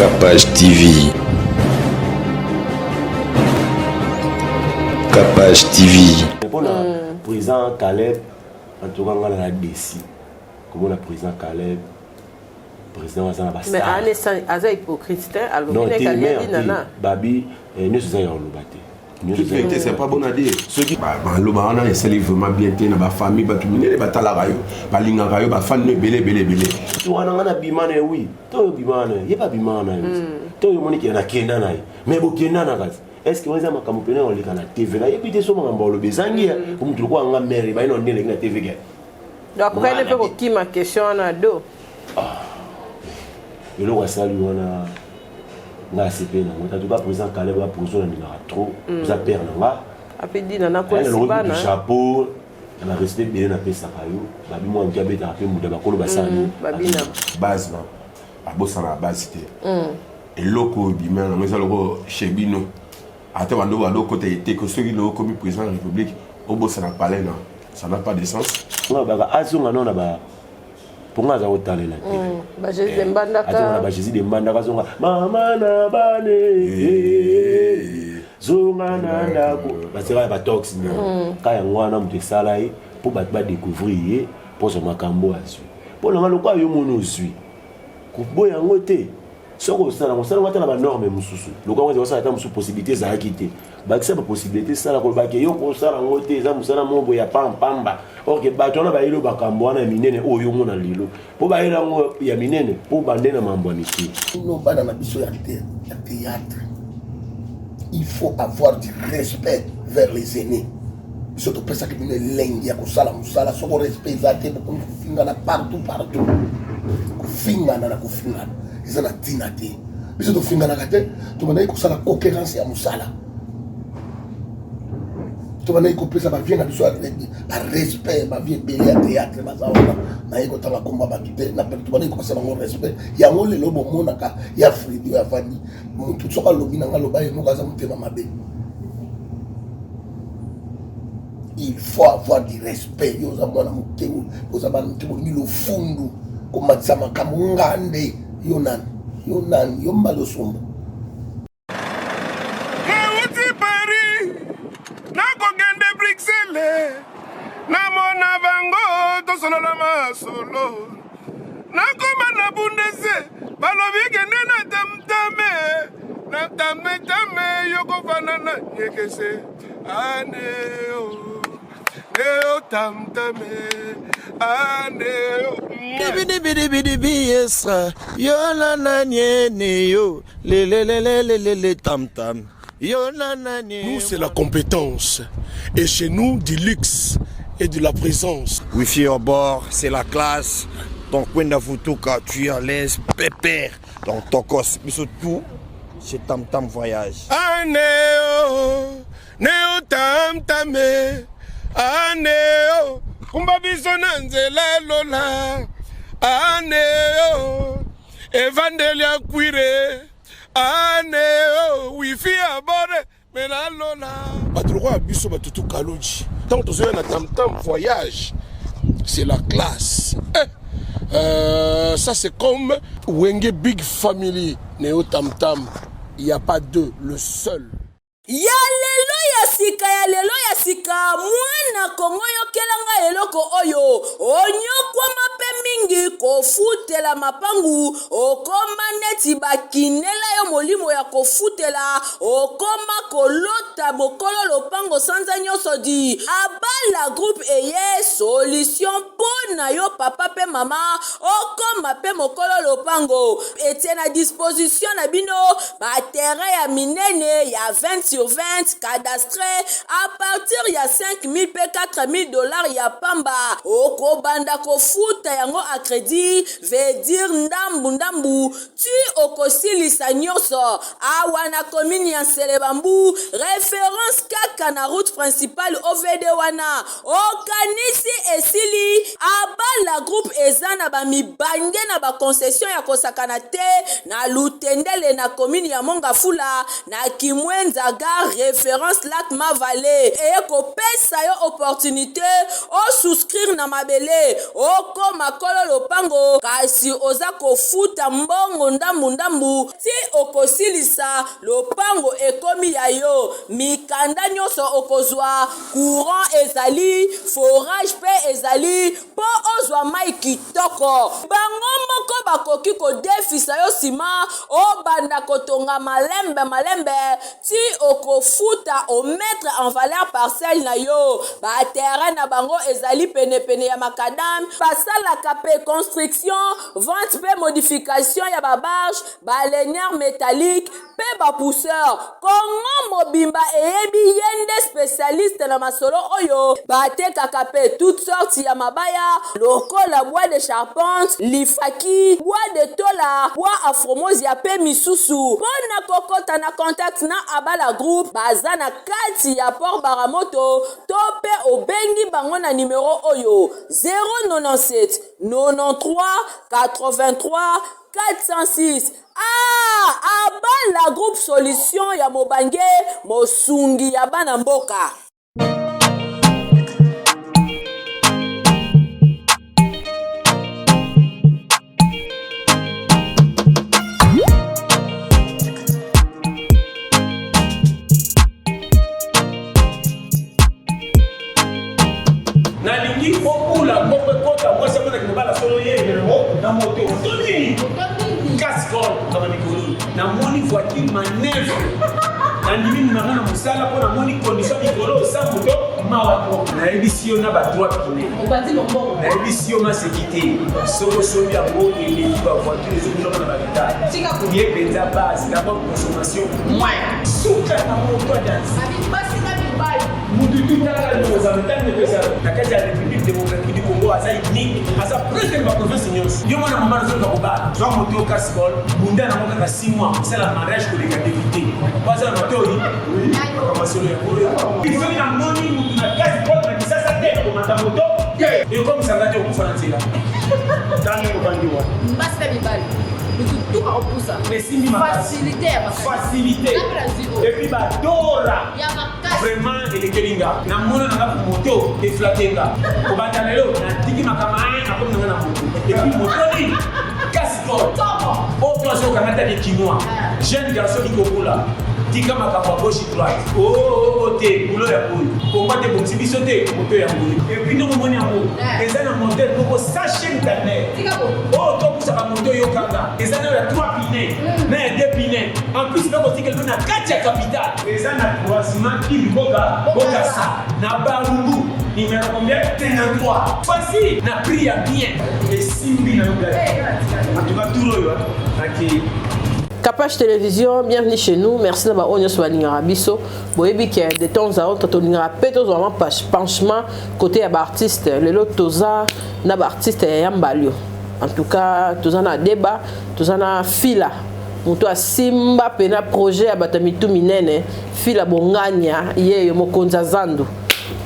Capage TV. Capage TV. Pour le président Caleb, en tout cas, on a décidé. Comment le président Caleb, président Wasana Basta. Mais Anne est hypocrite. Alors, non, il mais Babi, nous sommes en Lubate. C'est pas bon à dire. Ceux qui on a essayé vraiment bien dans la famille, tout le monde est batala rayo, balinga rayo, ba fan ne belé. Tu vois, on a bimane oui. Toi bimane, y a pas bimane. Toi yo monique na kenda na. Mais bo kenda na kat. Est-ce que vous avez un camouflage on les kana TV là et puis des sommes en bolo bezangi comme tu le vois en mer ba ino ndele na TV ga. Donc quand il peut qui ma question na do. Et le wasali on a CP na en tout cas président Caleb va poser na trop ça perd na après dit na ko siba na chapeau na respect bien na pesa kayo babi mo nkia beta pe muda bakolo basani babi na base na abosa na base te et loko bima na meza loko chebino ate wando côté était que ceux qui l'ont commis président de la République au bossa na palais na ça n'a pas de sens on ba azonga non na ba ponga za otalela ba Jésus de mbanda ka ba Jésus de mbanda ka zonga mama na bane zonga na ndako ba sera ba tox ka ya ngwana mutu sala yi pour ba découvrir pour son makambo asu pour le lokwa yo mono sui ko boya ngote soko sala ngata na ba norme mususu lokwa ngwa sala ta musu possibilité za akité ba kisa ba possibilité sala ko ba ke yo ko sala ngote za musala mombo ya pamba or que batona ba yilo bakambo wana minene oyo mona lilo po ba yela ngo ya minene po bande na mambo miki no bana na biso ya théâtre il faut avoir du respect vers les aînés surtout pesa que bino lengi ya kusala musala soko respect zate ko finga na partout ko finga na ils na tinate biso to finga na kate to bana ko sala concurrence ya musala to bana ko pesa ba vient na biso ba respect ba vie belé à théâtre ba zaona na iko tanga komba ba kite na to bana ko sala ngo respect ya ngole lo bo mona ka ya fridi ya fani mutu soka lobi na ngalo ba mo kaza mutema mabe. Il faut avoir du respect. Yo zamona muteu, yo zamana muteu milo fundu, komatsa makamungande, yonan, yo malo sombo. Uti Paris, na kogende Bruxelles, na mona bango to solo la masolo. Na koma na bundese, balobi kende na tame, yo ko fanana yekese. Aneo tamtame aneo bidi esra yo la nanye yo le tam yo la nanye. Nous c'est la compétence et chez nous du luxe et de la présence. Wifi au bord, c'est la classe. Donc Kwenda Futuka, tu es à l'aise, pépère. Donc Tokos, mais surtout c'est tam voyage. Aneo neo tamtame aneo kumba biso na nzela lola aneo evandelia kwire aneo wifi abore mena lola batuloko biso batutu kaloji tant tozoya na tam voyage c'est la classe ça c'est comme Wenge Big Family neo tam il y a pas deux, le seul. Ya lelo ya sika mwana kongo yokelanga eloko oyo onyokwa mape mingi kofutela mapangu okoma neti bakinela yo molimo ya kofutela okoma kolota bokolo lopango sanza nyoso di abala groupe eye solution pona yo papa pe mama okoma pe mokolo lopango etie na disposition na bino ba terrain ya minene ya 20/20 cadastre à partir ya 5 000 pe 4 000 dollars ya pamba okobanda kofuta yango a crédit veut dire ndambu tu okosilisa nyonso awa na commune ya Selebambu référence kaka na route principale OVD wana okanisi esili abala groupe ezana ba mibange na ba concession ya kosakana te na lutendele na commune ya Mongafula na Kimwenza gare référence Lac Mavale et ko pesa yo opportunité o souscrire na mabele o koma kolo lopango kasi oza kofuta mbongo ndambu ti okosilisa lopango ekomi ya yo mikanda nyonso okozwa courant ezali forage pe ezali po ozwa mai kitoko bango moko bakoki kodefisa yo nsima obanda kotonga malembe ti okofuta omettre en valeur parcelle na yo baterrain na bango ezali penepene ya makadam basalaka pe construction vente pe modification ya babarge balenière métallique pe bapousseur kongo mobimba eyebi yende spécialiste na masolo oyo batekaka pe toutes sortes ya mabaya lokola bois de charpente lifaki bois de tola bois afromosia pe misusu pona kokota na contact na abala groupe baza na kati ya port baramoto to pe obengi bango na numero oyo 097 93 83 406 abala groupe solution ya mobange mosungi ya bana mboka. nalingi kokula kokota mwasi mona kinobala solo ye na moto toni cascol kama mikolo na moni voiture manèvre andimi mama na musala po na moni condition mikolo sa moto mawa na ebisio na ba droit pine obandi lombo na ebisio ma sécurité soko sobi ya moto ile ba voiture zo na ba bita tika ko ye penza base na ba consommation moins suka na moto dance abi basi na bibai mututu tala no za metane pesa na kati ya République démocratique du Congo aza unique aza president ba province nyonso yo mwana mama zo ko ba zo moto cascol munda na moka 6 mois c'est la mariage ko les députés baza na moto oui information ya ko il faut na moni mutu na cascol na kisasa tena ko mata moto et comme ça va te ko fana tila tani ko bandiwa mbasta bibali tout à repousser. Facilité. Et puis Dora. Vraiment il est kelinga. Na mona na moto et flatenga. Ko batalelo na tiki makamane na comme na moto. Et puis moto ni cascol. Autre chose quand tu es chinois. Jeune garçon qui kokula. Tika makapa gauche droite. Oh te boulot ya boule. Combat de bon biso te moto ya boule. Et puis nous moni amour. Les ana monter pour sachet internet. Tika bo. Oh to pour ça moto yo kanga. Les ana ya 3 pinets, mais 2 pinets. En plus là aussi quelqu'un na 4 capitale. Les ana croisement qui boga ça. Na barungu. Numéro combien? 33. Voici na prix ya bien. Et simbi na ngala. En tout cas tout royo. OK. Capage Télévision, bienvenue chez nous. Merci d'avoir oignon sur la ligne Arabiso. Boyebi qui de temps à autre, on ira péter vraiment penchement côté artiste. Le lot toza na artiste Yambalio. En tout cas, toza na débat, toza na fila. Muto a simba pena projet abatamitu minene fila bonganya ye yo mokonza zandu.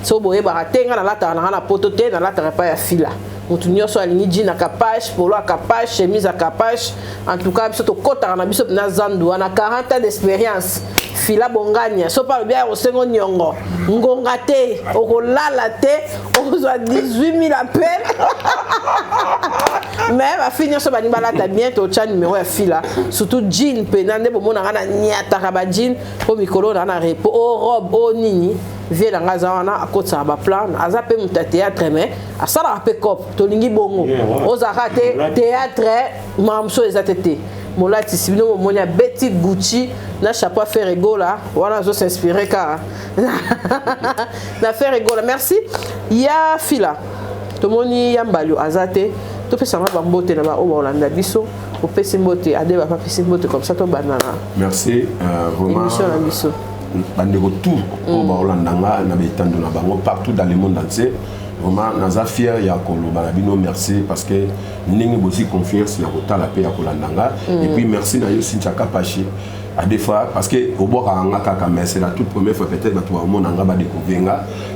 So boyeba ratenga na lata na potote na lata pa ya fila. Mutu nyonso alingi jean na capage, polo à capage, chemise à capage. En tout cas, biso to kota na biso na zandu ana 40 ans d'expérience. Fila bonganya, so parle bien au sengo nyongo. Ngonga te, okolala te, okozwa 18 000 appels. Mais va finir so bani balata bientôt cha numéro ya fila. Surtout jean penande bo mona na nyata ka ba jean, po mikolo na repo, o robe, o nini. Vie na ngazawana akotsa ba plan azape muta théâtre mais asala pe cop tolingi bongo ozakate théâtre mamso ezatete molati sibino monia Betty Gucci na chapeau faire rigola wana zo s'inspirer ka na faire rigola merci ya fila tomoni Yambalio azate to pesa ba mbote na ba o Holanda biso o pesa mbote ade ba pesa mbote comme ça to banana merci vraiment émission na biso bandeko tout au Baolandanga na betando na bango partout dans le monde entier vraiment naza fier ya koloba na bino merci parce que ningi bosi confiance ya kotala pe ya kolandanga et puis merci na yo Sinchaka Pachi à des fois parce que au bord anga kaka mais c'est la toute première fois peut-être bato wa mona nga ba découvrir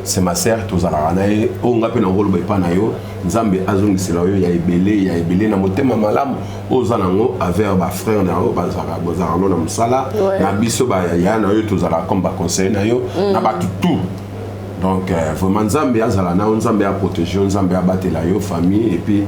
c'est ma sœur tozala na ye o nga pe na ngolo ba pa na yo nzambe azongisela yo ya ebele na motema malamu ozanango avec ba frère na yo bazaka bozala na musala na biso ba ya na yo tozala comme ba conseil na yo na ba tout Donc vraiment Nzambe azala na Nzambe a protéger Nzambe a battre la yo famille et puis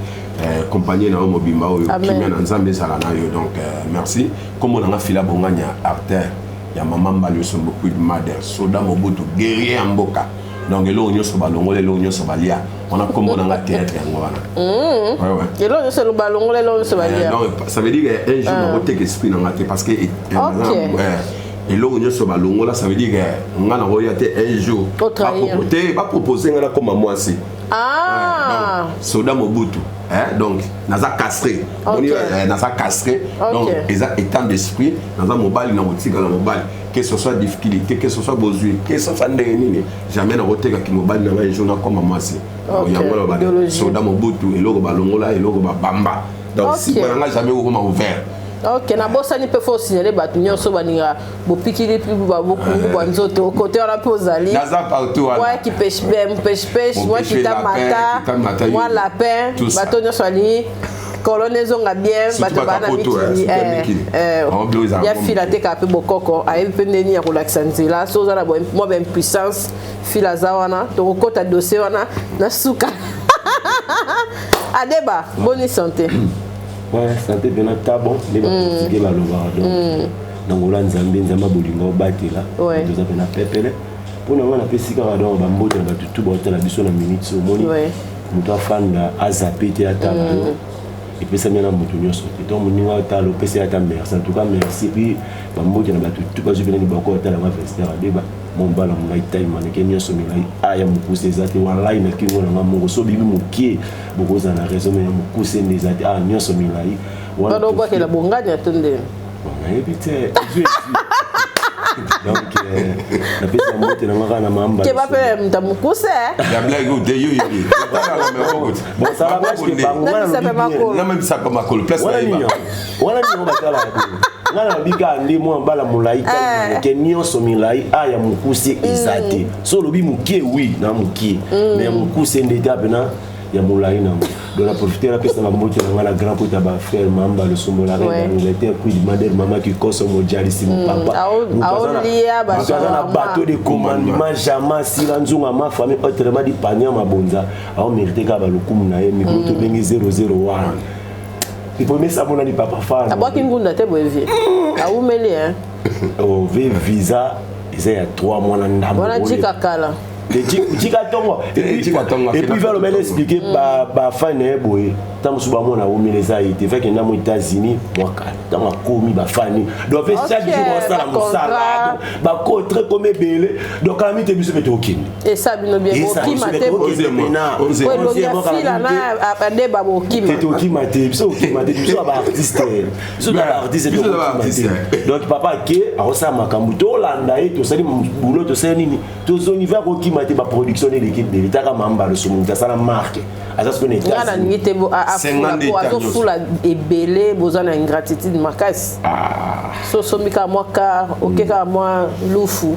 compagnie na mobimba oyo kimia na Nzambe zala na yo. Donc merci comme on a fila bonganya artère ya maman Mbalio sont beaucoup de madère soda Mobutu guerrier mboka. Donc elo nyo so balongo elo nyo so balia on a comme on a théâtre yango wana. Ouais. Elo nyo so balongo elo nyo so balia. Non ça veut dire un jour on va esprit na ngate parce que et là on se balongo là ça veut dire que on a royauté un jour pas proposer ngana comme moi aussi soda Mobutu donc naza castré naza castré donc ils a état d'esprit naza mobile na botika na mobile que ce soit difficulté que ce soit besoin que ce soit ndeni jamais na roteka ki mobile na un jour na comme moi aussi yango ba soda Mobutu et logo balongo là et logo ba bamba donc si on n'a jamais ouvert. Ok, na bossa ni peut faut signaler batu nyonso baninga bopikili plus beaucoup banzoto côté on a posali naza partout ouais qui pêche moi qui tamata moi lapin bato nyonso ali colonaison nga bien bato bana mikili ya fila te ka pe bokoko ayi pe ndeni ya relaxa nzela so za na moi ben puissance fila za wana to kota dossier wana na suka Adeba bonne santé. Ouais, santé bien bon, les portugais la loba donc on a nzambe bolingo batela nous avons na pepele pour nous on a pessi ka donc ba mbote ba tout ba la biso na minute so moni muto afanda azapete atala et puis ça mena muto nyoso et donc moninga atalo pesi ata merci en tout cas merci puis ba mbote na ba tout ba jubela ni ba ko atala ma fester Adeba mon bala mon time man ke nyoso milai aya mukuse ezati wallahi na kingo na mongo so bibi mukie bokoza na raison mais mukuse nezati nyoso milai wana do kwa la bonganya tonde bon et puis donc la pesa mote na ngaka na mamba ke ba pe mtamukuse ya blague de yo bon ça va parce que bangwana na même ça comme makolo place wala ni batala ngana bika ndi mo mbala mulai ka ke nyonso milai aya mukuse ezate so lobi mukie oui na mukie mais mukuse ndeta bena ya mulai na donc la profiter la pesa na moto na ngana grand pota ba frère mamba le sombo la reine Angleterre puis madame maman qui consomme dialysis mon papa aolia ba na bateau de commandement jamais si la nzunga ma famille autrement dit panya mabonza a mérité ka ba lokumu na ye micro to bengi 001 il faut mettre ça mon ani papa fa abo kingunda te boevi a umeli oh visa ils a 3 mois na ndambo wana jika kala et puis va le expliquer ba fan boy tant que souvent on a omis les haïti fait que na aux États-Unis moi tant a commis ba fan donc chaque jour on ça la musala ba ko très comme belé donc la mite biso beto okini et ça bino bien qui maté donc papa qui a ça makambuto landa et to sali boulot to sali nini to zoni va ko qui maté ba production de l'équipe de l'État comme amba le somo ça la marque à ça ce qu'on est ngana ngite bo a fula ebele bozana ingratitude makasi so somika mwaka okeka mwa lufu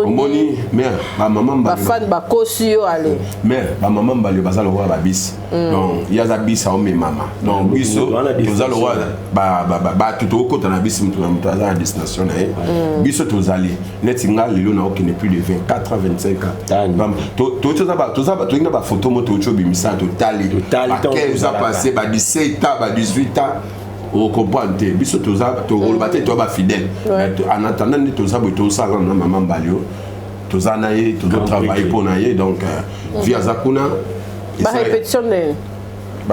moni mère ba maman ba fan ba kosio ale mère ba maman Mbalio bazalo wa ba bis donc ya za bis a me mama donc biso tozalo wa ba tuto ko tana bis mutu na za destination na biso tozali neti ngali lelo na okene plus de 24 à 25 ans toza to ba photo moto chobi misa totali ça a passé 17 ans 18 ans au comprendre biso toza to rolbate to ba fidèle en attendant ni toza bo ça na maman Mbalio toza na ye to travailler pour na ye donc via zakuna ba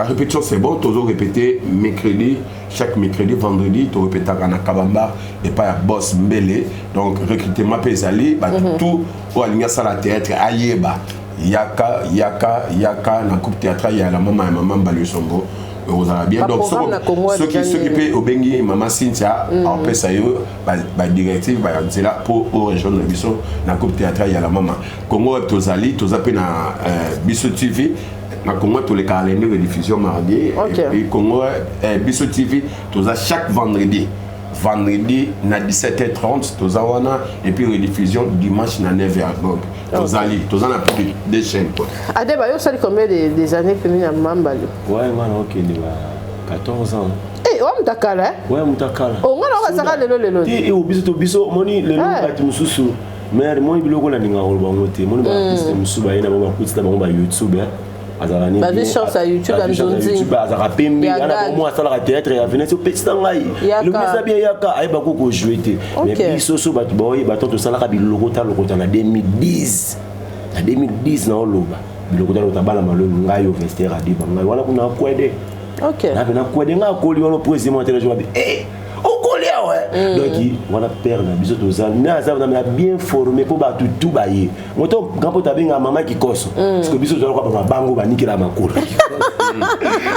répétition c'est bon toujours répéter mercredi chaque mercredi vendredi to répéter na Kabamba et pas boss mbele donc recrutement pesali ba tout au alinga sala théâtre ayeba yaka na coupe théâtrale ya la maman Mbalio Songo vous allez bien donc ceux qui s'occupent au Bengi maman Cynthia en fait ça ba directive ba là pour rejoindre biso na coupe théâtrale ya la maman Congo tozali tozape na biso TV na Congo tous les calendriers de diffusion mardi et puis Congo biso TV toza chaque vendredi na 17h30 tozawana et puis rediffusion dimanche na 9h donc tozana plus de 2 chaînes quoi. Adeba yo sali combien des années que mina Mbalio? Ouais man OK ni 14 ans. Eh wa mutakala ouais mutakala. O ngana wa saka lelo. Et biso moni lelo bati mususu mais moi biloko na ninga ko bango te mon ba piste musuba ina ba kutita bango ba YouTube azalani ba chance à YouTube à YouTube azaka pembe ana mo asala théâtre ya venez au petit ngai le mesa bien yaka ay ba ko jouer te mais biso so ba boy ba to sala ka biloko ta na 2010 na 2010 na oloba biloko ta bala malo ngai au vestiaire a diba ngai wana kuna kwede OK na kwede nga ko li wono président télévision ba donc on a perdu na biso tozala na za na bien formé pour ba tout ba ye moto quand po tabenga maman qui koso parce que biso tozala ko ba bango ba nikela makolo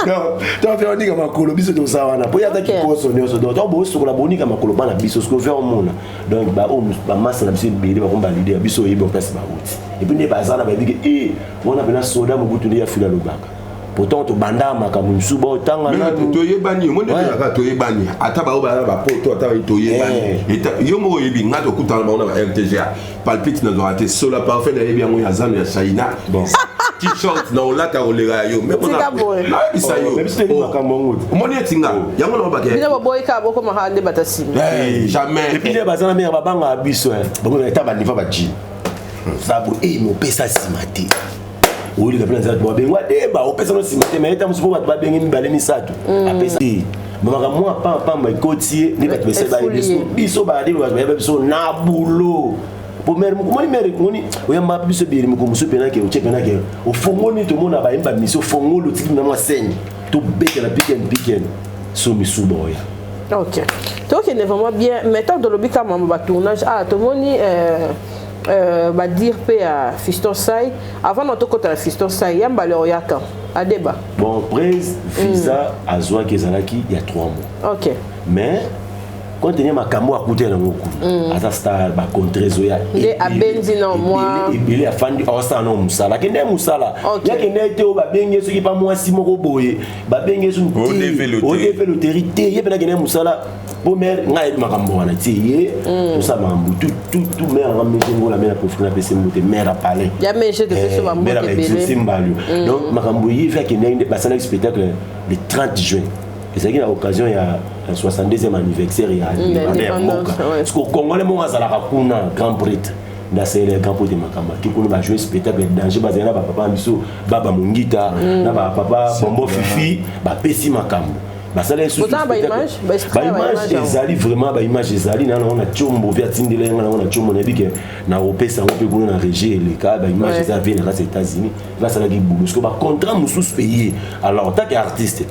non donc on dit que makolo biso tozala na po ya ta qui koso ne so donc bo so la bonika makolo ba na biso ce que faire au monde donc ba massa na biso bele ba ko ba leader biso yebo place ba outi et puis ne ba za na ba dit que on a bena soda mo butu ya fila lobaka pourtant to banda makamu suba otanga na to yebani mo ne ka to yebani ata ba ba poto ata to yebani yo mo yebi ngato kutana ba na RTGA palpite na doate sola parfait na yebi yango ya zanu ya China bon t-shirt na olata olera yo mais on a na bisa yo même si makamu ngoto mo ne tinga yango na ba ke bina boy ka boko mahande batasimi jamais et puis les bazana me ba banga biso bon ta ba niveau ba ji sabo mo pesa simate oui le plan ça doit bien wa au personne si mais étant musubo ba bien mi balé mi sato apesa mama moi pas ma côtier ni ba pesa ba biso ba de ba biso na bulo pour mère mo ni o yamba biso bi mi ko muso pena ke o chepena ke o fongoni to mona ba imba miso fongolo tiki na mo seigne to beke la piken so mi subo ya OK donc il est vraiment bien maintenant dans le but quand on va tournage to moni va dire à Fiston Sai avant notre côté à Fiston Sai yamba le oyaka à débat bon prise visa à Zoa Kezalaki il y a 3 mois OK mais quand il y a ma camo à côté dans mon cou à star ba contre Zoya et à benzina moi il a fandi osa no musala kende musala ya kende te o ba benge so ki pa moi si moko boye ba benge so o développé l'autorité ye pena kende musala pour mère ngai makambo wana ti ye tout ça mambu tout mère nga mesengo la mère profiter na pese moté mère a parlé ya meje de pese ba moté belé donc makambo yi fait kende ba sala spectacle le 30 juin. Et c'est à l'occasion il y a un 72e anniversaire il y a parce qu'au Congolais moi ça la rakuna Grand Prix na c'est le Grand Prix de Makamba qui qu'on va jouer spectacle danger bazana ba papa biso baba mungita na ba papa bombo fifi ba pesi makambo ba ça les sous ba image ezali vraiment ba image ezali na on a chombo via tindele na on a chombo na bike na opesa on peut na régie les cas ba image ça vient aux États-Unis là ça la qui boulot parce que ba contrat musus payé alors tant qu'artiste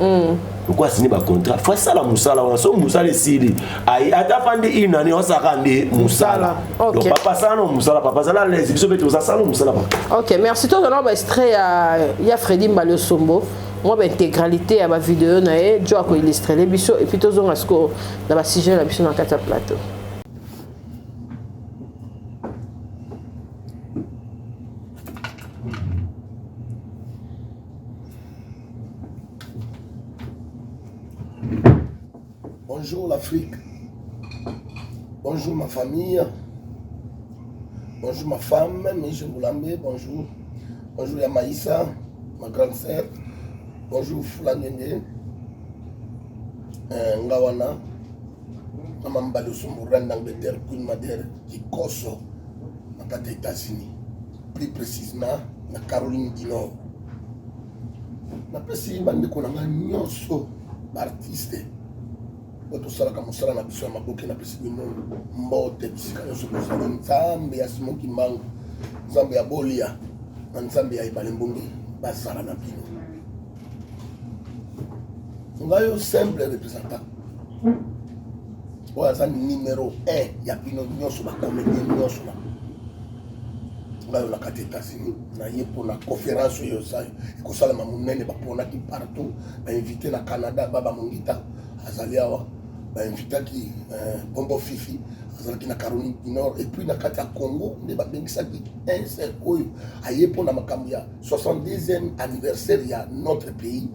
pourquoi signer ba contrat faut ça la musala on so musala sili ai ata fandi inani on sakande musala donc papa ça non musala papa ça la les biso beto ça non musala OK merci toi on va extrait ya Freddy Mbalo Sombo moi ba intégralité à ma vidéo na e jo ko illustrer les biso et puis tous on asko na ba sujet la biso na kata plateau. Bonjour l'Afrique, bonjour ma famille, bonjour ma femme, Michel Boulamé, bonjour Yamaïssa, ma grande sœur, bonjour Foulanenge, Ngawana, Maman Mbalo Sombo, reine d'Angleterre, Queen Madère, Kikoso, dans les États-Unis, plus précisément dans Caroline du Nord. Napesi bandeko nanga nyonso artiste oto sala ka musala na biso ya maboke na pesi bino mbote bisika nyonso kozala nzambe ya Simon Kimbangu nzambe ya Bolia na nzambe ya Ibale Mbongi basala na bino ngayo simple représentant oyo aza numéro 1 ya bino nyonso bacomédien nyonso ngayo na kati États-Unis na ye mpona conférence oyo ekosalama monene baponaki partout bainvité na Canada baba Mongita azali awa bainvitaki Bombo Fifi azalaki na Caroline du Nord et puis na kati ya Congo nde babengisaki un seul oyo aye mpona makambo ya 62e anniversaire ya notre pays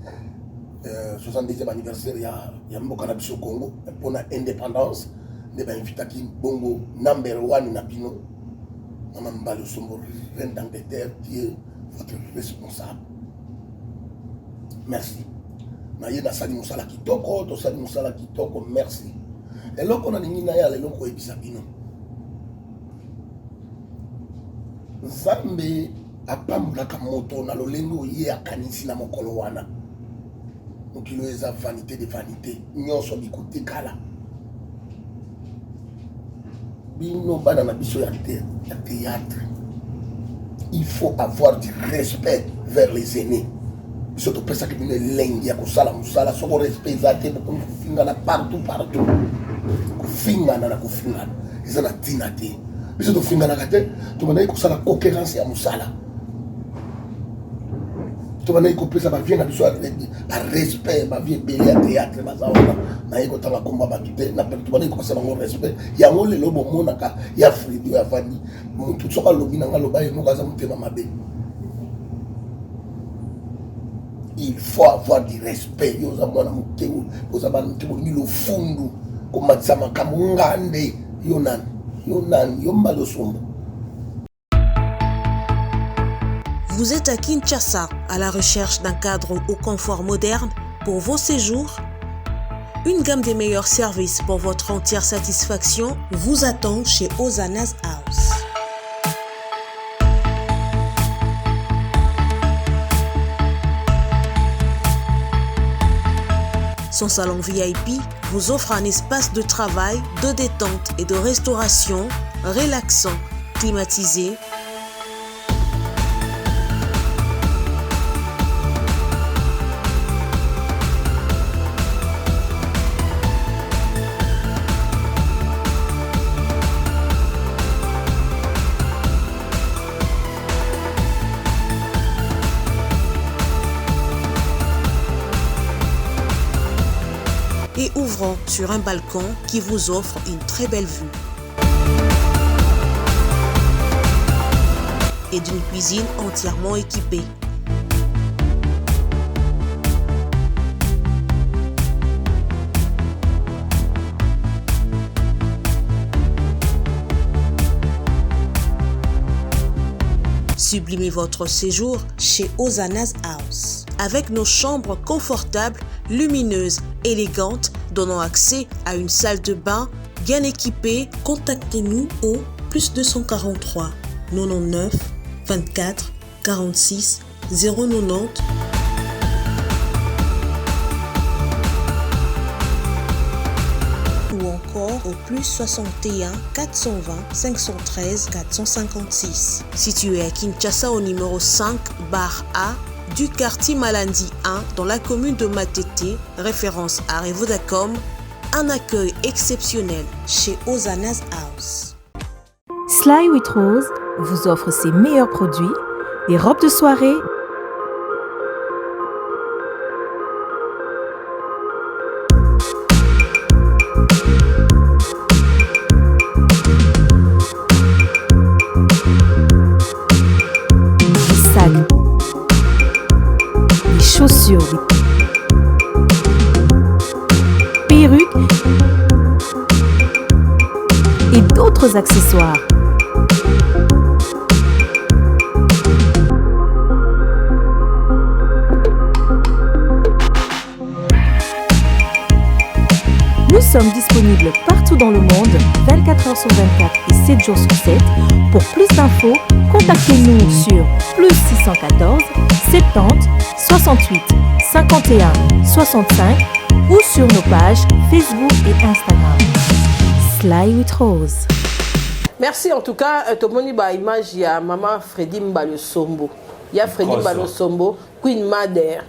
62e anniversaire ya mboka na biso Congo mpona indépendance nde bainvitaki bongo number 1 na bino Maman Mbalo Sombo, reine d'Angleterre, qui est votre responsable. Merci. Naye na sali musala kitoko, to sali musala kitoko, merci. Et là qu'on a dit na ya le loko ebisa bino. Zambe apambulaka moto na lolenge oye akanisi na mokolo wana mokilo eza vanité de vanité nyonso bikotikala bino bana na biso ya théâtre. Il faut avoir du respect vers les aînés. Surtout pour ça que nous lengi ya kusala musala soko respect zate beaucoup kufingana partout. Kufingana na kufingana. Ils ont tinate. Biso to fingana kate to bana kusala cohérence ya musala. To bana ikopesa ba vient na biso ba respect ba vie belé ya théâtre bazaona. Na iko tanga komba ba kite na to bana ikopesa ba respect. Ya ngole lobo monaka ya Fridi ya Fani. Mutu soka lobi na ngalo ba yemo kaza mutema mabe. Il faut avoir du respect. Vous êtes à Kinshasa à la recherche d'un cadre au confort moderne pour vos séjours? Une gamme des meilleurs services pour votre entière satisfaction vous attend chez Ozanas House. Son salon VIP vous offre un espace de travail, de détente et de restauration relaxant, climatisé. Et ouvrant sur un balcon qui vous offre une très belle vue. Et d'une cuisine entièrement équipée. Sublimez votre séjour chez Ozanas House. Avec nos chambres confortables, lumineuses, élégantes, donnant accès à une salle de bain bien équipée, contactez-nous au +243 99 24 46 090 ou encore au +61 420 513 456. Situé à Kinshasa au numéro 5 bar A du quartier Malandi 1 dans la commune de Matete, référence à Revodacom, un accueil exceptionnel chez Ozanas House. Sly with Rose vous offre ses meilleurs produits, les robes de soirée, les sacs, les chaussures, les perruques et d'autres accessoires. Nous sommes disponibles partout dans le monde, 24 heures sur 24 et 7 jours sur 7. Pour plus d'infos, contactez-nous sur +614 70 68 51 65 ou sur nos pages Facebook et Instagram. Sly with Rose. Merci en tout cas. Tomoni ba image ya maman Fredi Mbalosombo. Ya Fredi Mbalosombo, Queen Mother,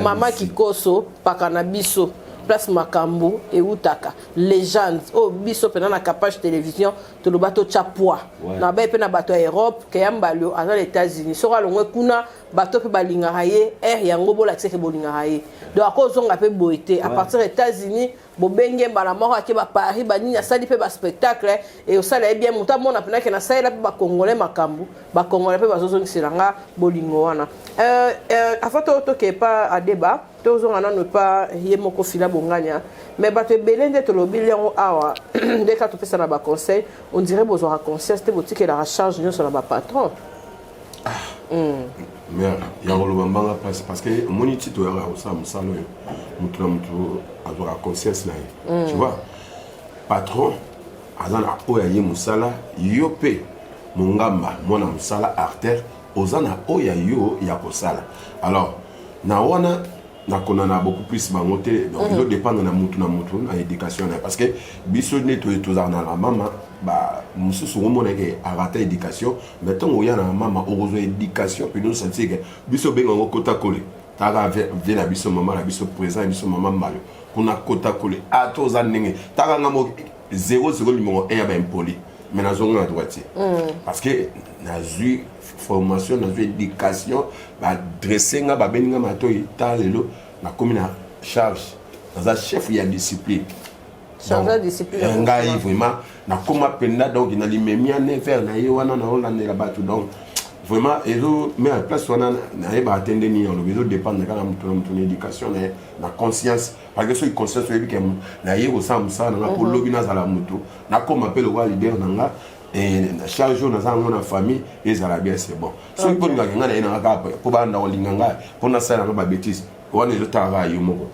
Mama Kikoso, Pakanabiso. Place Makambo et Utaka légende oh biso pena na capage télévision to lobato chapwa na ba pena bato Europe kayambalio à les États-Unis sora longwe kuna bato pe balinga haye yango bola tseke bolinga haye donc à cause on a pe boité à partir des États-Unis bobenge bala moko ke ba Paris ba nini sali pe ba spectacle et au sala bien muta mona pena ke na sala pe ba congolais makambo ba congolais pe bazozo ngiselanga bolingo wana afato to ke pas à débat tous on ne pas yemoko fila bonganya mais bato belende to lobilion awa dès que tu fais ça na ba conseil on dirait besoin de conscience te boutique la charge nous sur la patron mais yango bambanga parce que moni tito ya ça musalo mutu avoir conscience na tu vois patron azana oya ye musala yopé mongamba mwana musala artère ozana oya yo ya kosala alors na wana nakona na beaucoup plus bangote donc il dépendre na mutu na éducation parce que biso ne to za na mama ba mususu ngomona ke arata éducation mais tant oya na mama ozo éducation puis nous sentir que biso benga ngokota kole taka ve na biso mama na biso présent biso mama malo kuna kota kole ato za ndenge taka ngamo 0 numéro 1 ya ba impoli mais na zonga droitier parce que na eu formation na eu éducation ba dresser nga ba beninga matoyi talelo na commune charge dans un chef ya discipline charge discipline ngai vraiment na koma penda donc na limemia never na yewana na Hollande la batu donc vraiment ezo mais à place wana na yeba atteindre ni on besoin dépendre kana mutu éducation na conscience parce que so conscience yebi ke na yebo samsa na ko lobi na zala mutu na koma pe le roi leader nanga et chaque jour na zango na famille et ala bien c'est bon so ko nga ngana ina ka po banda olinganga pour na sala ba bêtise wana le travail moko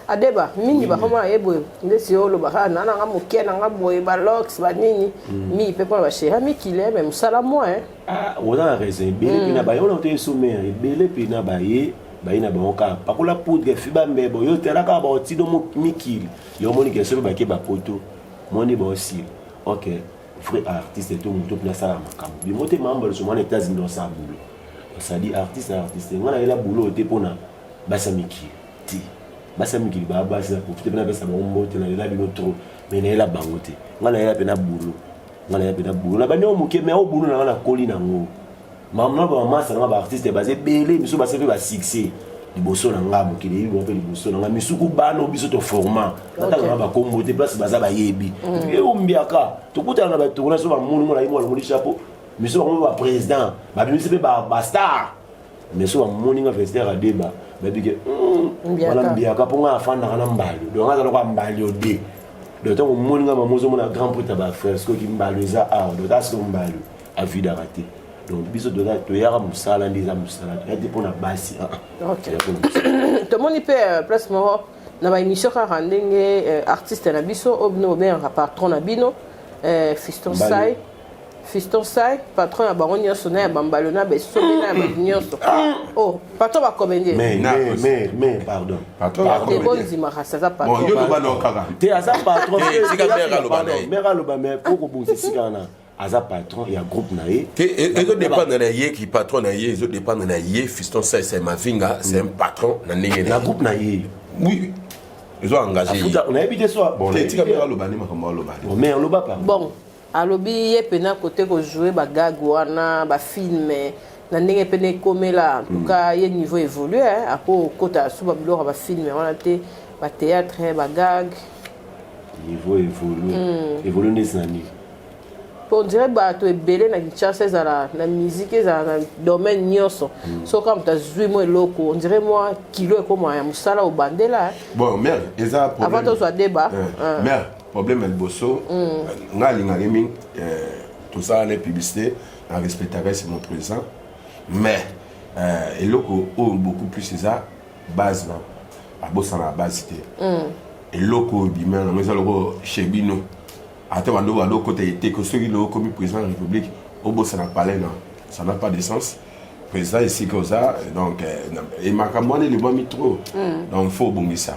adeba mingi ba kama yebo ndesi olo ba na nga moke na nga boye ba lox ba nini mi pe pa ba sheha mi kile même sala moi ah on a raison bele pina ba yona te soumer bele pina ba ye ba ina ba oka pakola poudre fiba mbebo yo tera ka ba otido mo mikili yo moni ke so ba ke ba poto moni ba aussi OK frère artiste et tout muto pina sala makambo bi mote mambo le souvent les États-Unis dans sa boulot ça dit artiste ngana ila boulot te pona basa mikili ti basa mikili ba basa profiter pena basa ba mbote na ila bino trop mais na ila bangote ngana ila pena boulot na bani o moke mais o boulot na ngana koli na ngo mamna ba masa na ba artiste basé belé miso ba sefe ba succès liboso na nga mokili yibo pe liboso na nga misuku bano biso to format nataka ba kombote place baza ba yebi e umbiaka tokuta na ba tokona so ba munu mo na yimo ngoli chapeau miso ba président ba bimisi pe ba star mais so ba muni nga festival a débat ba bige wala mbiaka po nga afanda kana mbali do nga kwa mbali ode do to muni nga mamozo mo na grand prix ta ba frère sko ki mbali za a do ta so mbali a vida raté donc biso do da to yara musala ndiza musala ya dépend na basi OK to moni pe place mo na ba émission ka ndenge artiste na biso obno ben patron na bino Fiston Sai patron ya bango nyonso na ya bambalona be somena ya nyonso oh patron ba combien mais pardon patron ba combien bon zima ça patron bon yo ba no kaka te asa patron mera lo ba mais poko bonse sikana aza patron ya groupe na ye ezo dépendre na ye qui patron na ye ezo dépendre na ye Fiston Sai c'est Mavinga c'est un patron na ndenge na groupe na ye oui ezo engagé on a habité soit bon tika mera lo ba ni makambo lo ba mais on lo ba pas bon alobi ye pena côté ko jouer ba gag wana ba film na ndenge pena komela en tout cas ye niveau évolué apo kota suba biloko ba film wana te ba théâtre ba gag niveau évolué nesani on dirait bato ebele na Kinshasa ezala na musique ezala na domaine nyonso so comme ta zui mo eloko on dirait moi kilo ekoma ya musala obandela bon mère eza problème avant to soit débat mère problème el bosso nga linga gaming tout ça les publicités en respecterait c'est mon présent mais eloko beaucoup plus ça base là a bossa na base té eloko bimé na meza loko chebino ate wando wado côté été que ceux qui l'ont commis président de la République au bossa na palais non ça n'a pas de sens président ici comme ça donc et makamone le mami trop donc faut bongisa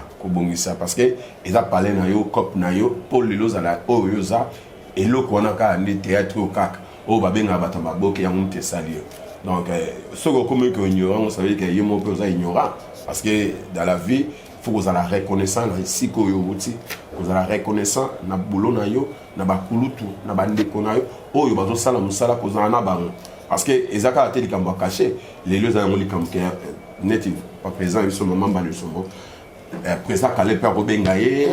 parce que ils a parlé na yo cop na yo pour les loza la oyoza et lo kona ka ni théâtre au kak o babenga batamba boke ya monte salio donc ce que comme que ignorant on savait que yemo que ça ignorant parce que dans la vie faut que vous la reconnaissant ici ko yo wuti vous la reconnaissant na boulot na yo na bakulutu na bandeko na yo o yo bazo sala musala ko za na bango parce que ezaka a été likambo caché les lieux ont likambo net pas présent ils sont maman le sombo présent calé per robengaye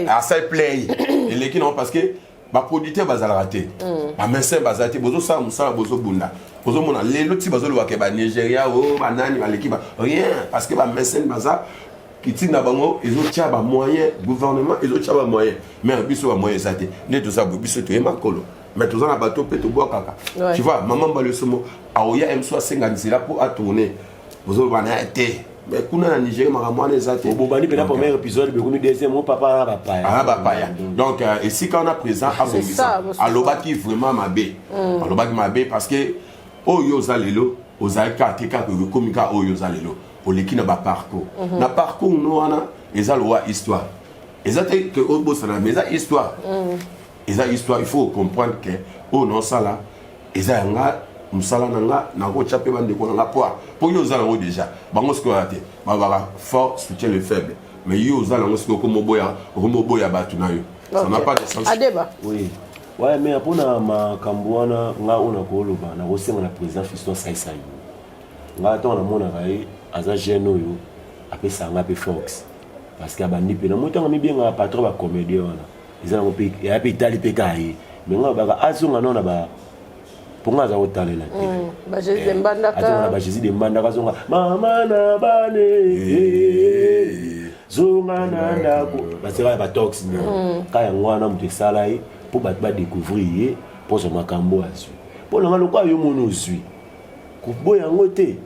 à ça play et les qui non parce que ba producteur bazala raté ba médecin bazati bozo sa musala bozo bunda bozo mona les loti bazo lo ke ba Nigeria o banani ba l'équipe rien parce que ba médecin baza qui tient na bango ils ont tia ba moyen gouvernement ils ont tia ba moyen mais biso ba moyen ça té net tout ça biso to e makolo mais tout ça na bateau peut te boire tu vois maman ba le somo aoya m soit 50 là pour à tourner vous allez été mais kuna na Nigeria makamwana ezate bobani pena premier épisode be komi deuxième mon papa na paya ah papa donc ici quand on a présent à Bongisa alobaki vraiment mabe alobaki mabe parce que oyo zalelo ozalika tika ko komika oyo zalelo oleki na ba parcours na parcours no wana ezaloa histoire ezate que obo sana mais ça histoire il faut comprendre que oh non ça là ezanga musala nanga na ko chape bande ko nga pour yo zala déjà bango sko ate ba fort soutient le faible mais yo zala ngo sko ko moboya batu na yo ça n'a pas de sens. Adeba oui ouais mais apona makambwana nga ona ko loba na ko senga na président Fiston Saïsa yo nga to na mona kai aza jeune yo apesa nga pe Fox parce que abandi pe na motanga mi bien nga patron ba comédien wana ezala mo pe ya pe tali pe kai mais nga ba azonga nona ba ponga za otalela te ba Jésus de Mbandaka ba Jésus de Mbandaka zonga mama na bane zonga na ndako ba sera ba tox kaya ngwana mutu sala yi pour ba découvrir pour son makambo asu pour nga lokwa yo mono zui ko boya ngote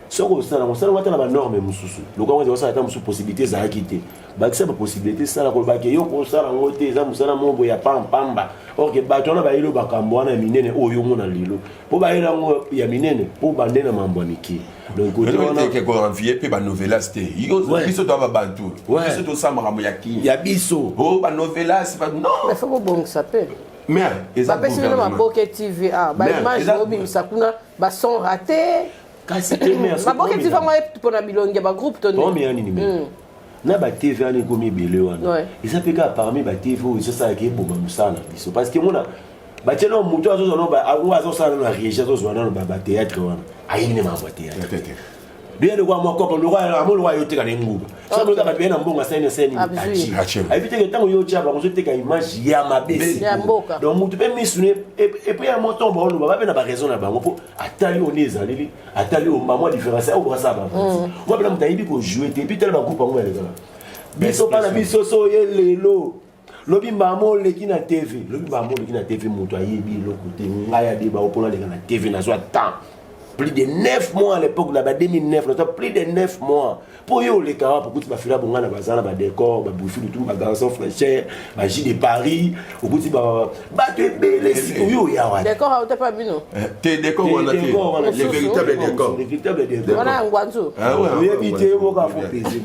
soko sala ngata na ba norme mususu lokwa ngo sala ta musu possibilité za akité ba kisa ba possibilité sala ko ba ke yo ko sala ngote za musala mombo ya pamba or que batona ba yelo bakambo wana minene oyo mona lilo po ba yela ngo ya minene po bande na mambo miki donc ko tona ke ko envier pe ba novelas te yo biso to ba bantu biso to sama mo ya ki ya biso oh ba novelas ba non mais faut bon ça peut mais exactement parce que ma Boké TV ba image obi misakuna ba son raté kasi te mais ba Boké TV ngo pour na bilongi ba groupe to non mais ani ni na ba TV ani komi belé wana ezapeka parmi ba TV ça ça ke bomba musana biso parce que mona ba teno muto azo no ba azo sala na régie azo zwana no ba théâtre wana ayine ma ba théâtre bien de quoi moi ko le roi amol roi yote kana nguba ça me ka bien mbonga sene achi éviter que tant yo tia ba ko te ka image ya mabesi ya mboka donc mutu pe misune et puis à mon tombe on ba na ba raison na bango po atali on ezaleli atali o maman différence au brasa ba moi bien mutu ayibi ko jouer te puis tel ba groupe ngo ya lezala biso pa na biso so ye lelo lobi mamo leki na TV lobi mamo leki na TV mutu ayibi lokote ngaya de ba opona leka na TV na so temps plus de 9 mois à l'époque là 2009 plus de 9 mois pour yo les cas pour que tu vas faire bonga na bazana ba décor ba bouffie tout ba garçon fraîcheur ba J de Paris au bout ba te belé si yo ya wa décor a pas bino te décor on a les véritables décors voilà ngwanzo ah ouais oui éviter mo ka faut peser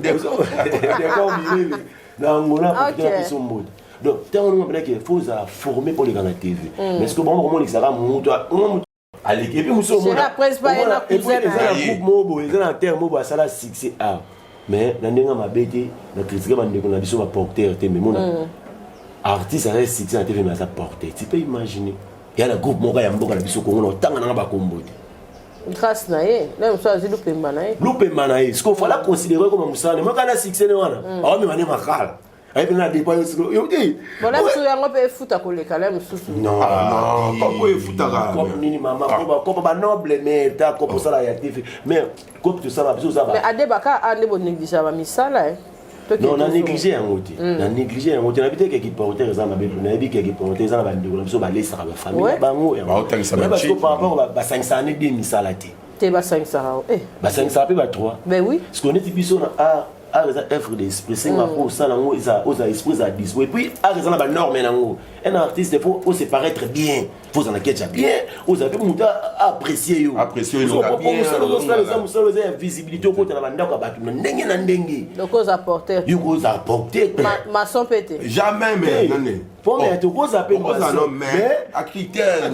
décor bilé na ngona pour que son mode donc tant on a que faut former pour les gars na TV mais ce que bon comment il sera mutu allez et puis muso mo la presse pas na cousin na groupe mobo ezana terre mobo asala succès ah mais na ndenga mabete na critiquer bande ko na biso ba porteur te mais mona artiste a succès na TV mais ça porteur tu peux imaginer il y a le groupe moka ya mboka na biso ko ngona tanga na ba kombo grâce na ye na muso azilu pemba na ye ce qu'il faut la considérer comme musane moi kana succès ne wana awa me mane makala ay pena dépa yo ti bona muso yango pe futa ko le kala mususu non ko futa ka comme nini mama ko ba noble mais ta ko posala ya TV mais ko tu ça ba biso ça ba mais adebaka ande bo négliger ba misala non na négliger yango ti na négliger yango ti na bité ke ki porter ezana ba na bi ke ki porter ezana ba ndeko na biso ba lesa ba famille bango ya ba otangisa ba parce que par rapport ba 500 années de misala te ba 500 ba 500 pe ba 3 ben oui parce qu'on est biso na a œuvre d'esprit c'est ma pour ça nango ils esprit à dispo et puis a raison la norme nango un artiste faut se paraître bien faut en acquérir bien vous avez muta apprécier yo ça ça visibilité au côté na banda ko batu ndenge na ndenge donc aux apporter you cause apporter maçon pété jamais mais non pour mais tu cause appeler maçon mais à critère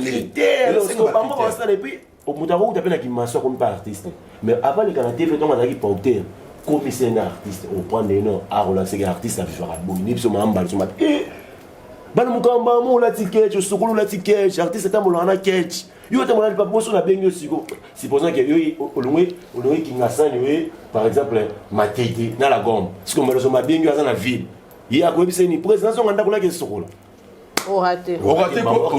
c'est pas moi ça et puis au muta ko tapena ki maçon comme pas artiste mais avant les canadiens fait on a qui porter comme c'est un artiste on prend des noms à relancer un artiste à faire un bon nip sur ma mballe sur ma bana mukamba mo la ticket je sokolo la ticket artiste ta mo na catch yo ta mo na pas bosso na bengo siko c'est pour ça que yo olongwe ki ngasani we par exemple matete na la gomme parce que mo ma bengo za na ville il a ko bisa ni président so nganda kula ke sokolo au raté pour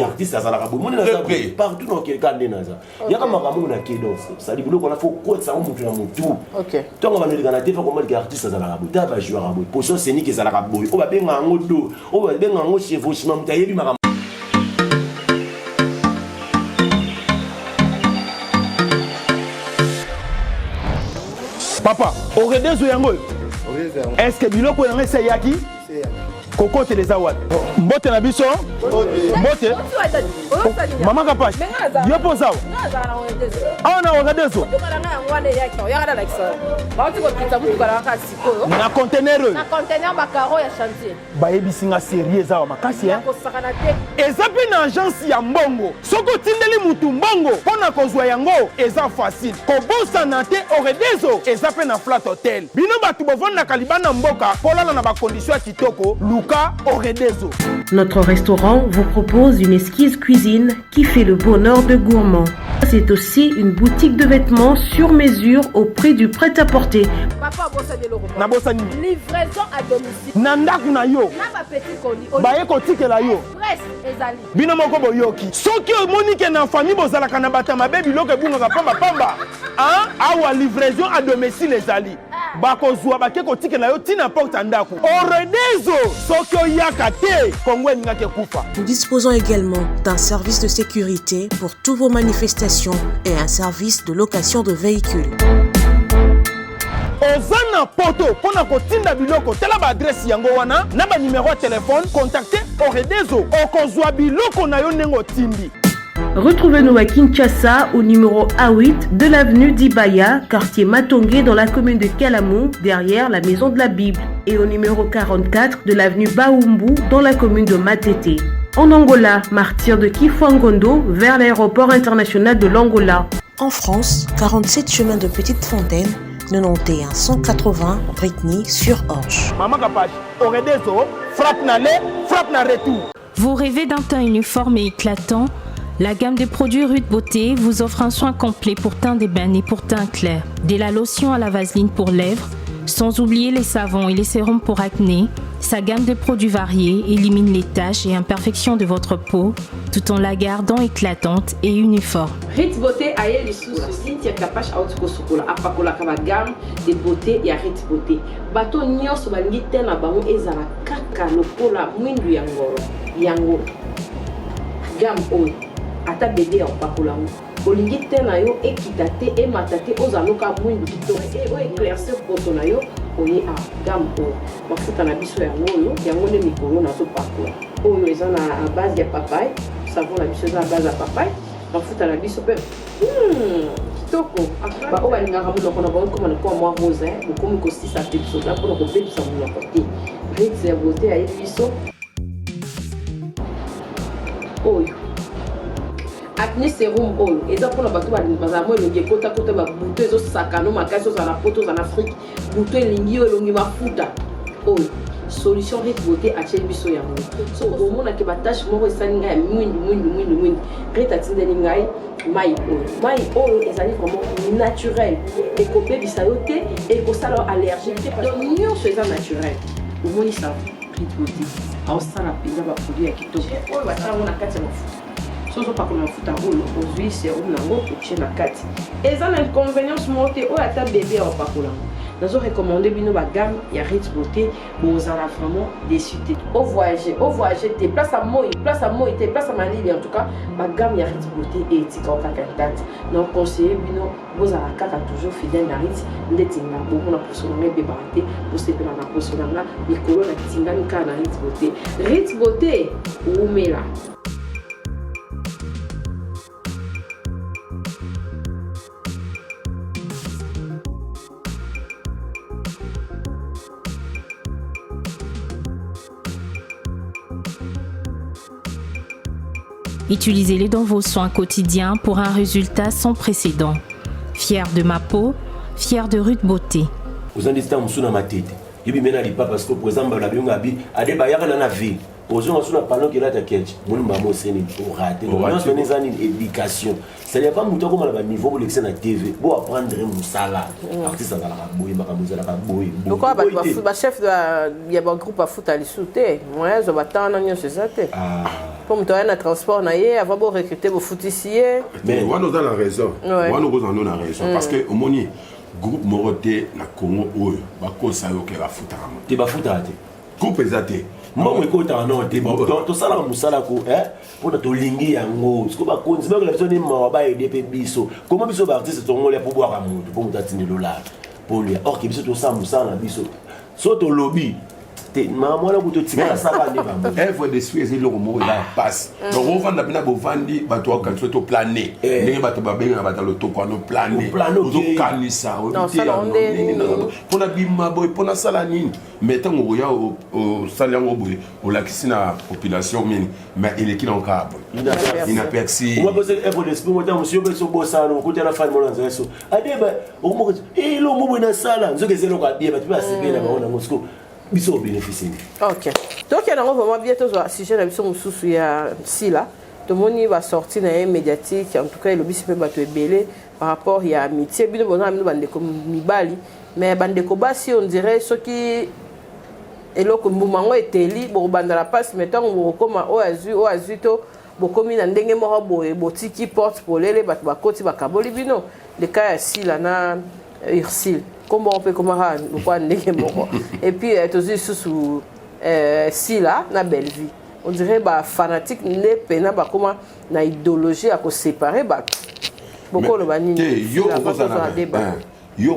artiste ça la rabo mon na ça partout dans quel cas naza ya kama kama na kedo ça dit biloko na faut ko ça on mutu na mutu OK donc on va le ganater faut comment que artiste ça la rabo ta va jouer rabo position scénique ça la rabo o ba benga ngodo o ba benga ngo chevauchement mutayebi maka Papa, Oredezo yango. Est-ce que biloko yango c'est yaki? Koko Telezawad. Mbote na biso? Mbote? Maman Kapash. Yo posao. Ah na Oredezo. Na conteneur. Na conteneur bakaro ya chantier. Ba ebisinga sérieux za makasi hein. Eza pe na agence ya mbongo. Soko tindeli mutu mbongo pona kozwa yango eza facile. Kobosa na te Oredezo eza pe na flat hotel. Bino batu bovanda kalibana mboka kolala na ba condition kitoko Luka Oredezo. Notre restaurant vous propose une exquise cuisine qui fait le bonheur de gourmands. C'est aussi une boutique de vêtements sur mesure au prix du prêt-à-porter. Papa bossa de l'euro. Na bossa ni. Livraison à domicile. Nandaku na yo. Na ba petit colis. Baye ko tikela yo. Presse ezali. Bino moko boyoki. Soki omonike na famille bozalaka na batama baby loke bunga pamba pamba. Hein? Awa livraison à domicile ezali. Bakozwa bake ko tikela yo tina porte ndaku. Oredezo soki oyaka te kongwe ningake kufa. Nous disposons également d'un service de sécurité pour toutes vos manifestations et un service de location de véhicules. Ozana poto pona kotinda biloko tela ba adresse yango wana na ba numéro de téléphone contactez Oredezo okozwa biloko na yo nengo tindi. Retrouvez-nous à Kinshasa au numéro A8 de l'avenue d'Ibaya, quartier Matongé dans la commune de Kalamou, derrière la maison de la Bible, et au numéro 44 de l'avenue Baoumbu dans la commune de Matete. En Angola, martyr de Kifuangondo vers l'aéroport international de l'Angola. En France, 47 chemin de Petite Fontaine, 91 180 Brittany sur Orge. Maman Kapash, Oredezo, frappe na retour. Vous rêvez d'un teint uniforme et éclatant? La gamme de produits Rude Beauté vous offre un soin complet pour teint d'ébène et pour teint clair. De la lotion à la vaseline pour lèvres, sans oublier les savons et les sérums pour acné, sa gamme de produits variés élimine les taches et imperfections de votre peau tout en la gardant éclatante et uniforme. Ritz Beauté aye lisusu Cynthia Kapash auto sokola apakola ka gamme de beauté ya Ritz Beauté. Bato nyonso balingi te na bango ezala kaka lokola mwindu ya ngoro. Yango gamme oyo ata bébé ya pakola olingi te na yo ekita te emata te ozaloka mwindu kitoko o éclaircir poto na yo oye a gamme oyo mafuta na biso yango nde mikolo nazopakola oyo eza na base ya papaye savon na biso eza na base ya papaye mafuta na biso mpe kitoko oyo balingaka monoko na bango komana kwa mwa rose bokomi kosisa te biso da mpona kobebisa monoko te Ritz ya beauté ayebi biso oyo acné sérum oyo eza mpona bato bazala mo elongi ekota ba buto ezosakano makasi ozala poto ozala afrique buto elingi yo elongi mafuta oyo solution Ritz Beauté atieli biso yango so omonake batache moko esali ngai ya mwindu Ritz atindeli ngai mai oyo ezali vraiment naturel ekobebisa yo te ekosala yo allergique te donc nyonso eza naturel omoni sa Ritz Beauté aosala mpenza baproduit ya kitoko oyo basalango na kati ya mafuta sozo pakola mafuta oyo ozwi serum nango otie na kati eza na inconvénience moko te oyo ata bébé aopakola nazo recommande bino bagamme ya Ritz Beauté bozala vraiment déçu te au voyager te place à moi te place à malili en tout cas bagamme ya Ritz Beauté etika okaka date donc conseiller bino bozala kaka toujours fidèle na Ritz ndetinga bomona poso na ebebaka te bosepela na poso nanga mikolo na tingani kaka na Ritz Beauté umela. Utilisez-les dans vos soins quotidiens pour un résultat sans précédent. Fier de ma peau, fier de Rude Beauté. Vous en dites que ma tête. Je ne sais pas parce que par exemple, la vie est la vie. Aujourd'hui, on a parlé de la tête. On a raté. On a une éducation. Ce n'est pas comme le niveau pour l'excès de la TV. Pour apprendre mon salaire. Artiste, ça va la boue. Pourquoi le chef de un groupe à foot à l'issouté? Moi, je vais attendre c'est ça. Pour me donner un transport, avant de recruter vos footiciers. Mais moi, nous avons la raison. Moi, nous avons la raison. Parce que au moins, groupe Moroté, na Congo, bako sayo ke la futa. Te ba futa te. Groupe ezate. Moi ko ta non te. To sala musala ko pour to lingi yango. Siko ba konzi ba la personne ma ba aider pe biso. Comment biso ba artiste to ngole pour boire amour, pour mutatini dollar. polia or ke biso to sa musala biso so to lobby te maman na kuto tika saka ne ba œuvre de suite c'est le mot là passe donc on va na bovandi bato quand tu to planer ndenge bato ba benga bato lo to kwa no planer to kanisa o pona bima boy pona sala nini mais tant o ya o salango boy o la kisina population mini mais il est qui dans cap ina persi on va poser œuvre de esprit moi monsieur beso bosana ko tena fan mo lanza so adeba o mo lo mo na sala nzoke zelo kwa bia bato ba sibela ba ona ngosko biso bénéficier. OK. Donc il y a vraiment bientôt un sujet na biso mususu ya sila. Tout le monde va sortir dans les médiatique en tout cas le bisi peut battre belé par rapport à amitié bino bona bino bande ko mibali mais bande ko basi on dirait ce qui eloko mbumango eteli bo banda la passe mettons bo koma o azu to bo komi na ndenge moko boye botiki porte pour lele bat ba koti ba kaboli bino le cas ya sila na Ursile. Comment on peut commencer et puis aussi sous Sila na belle vie on dirait bah fanatique ne pena bah comment na idéologie à se séparer bah beaucoup le banni yo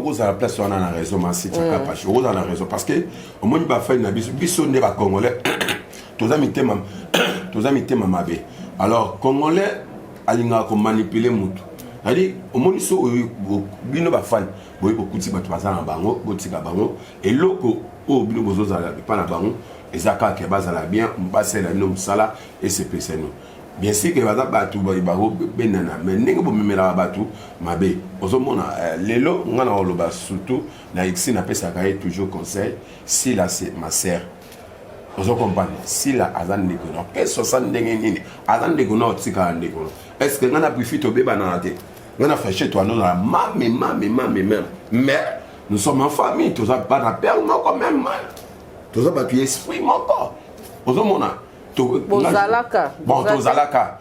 vous à la place on a la raison mais c'est ça pas yo on a la raison parce que au moins ba fait na biso ne ba congolais tous amis tema mabe alors congolais alinga ko manipuler mutu ali au moins so bino ba fan boy beaucoup de bato bazana bango botika bango et loko o bino bozoza la pas na bango ezaka ke bazala bien mbasela no musala et c'est pesa no bien sûr que baza bato boy bango benana mais ndenge bo memela bato mabe ozomona lelo ngana oloba surtout na ixi na pesa kaye toujours conseil si là c'est ma sœur ozo comprendre si là azan ndeko no que 60 ndenge nini azan ndeko no tika ndeko est-ce que ngana profite obeba na te on a fait chez toi, nous, mais nous sommes en famille, tous pas la perdre, non, quand même, tous pas tu esprit, mon corps. Aux hommes, on a. Tozalaka. Bon, Tozalaka.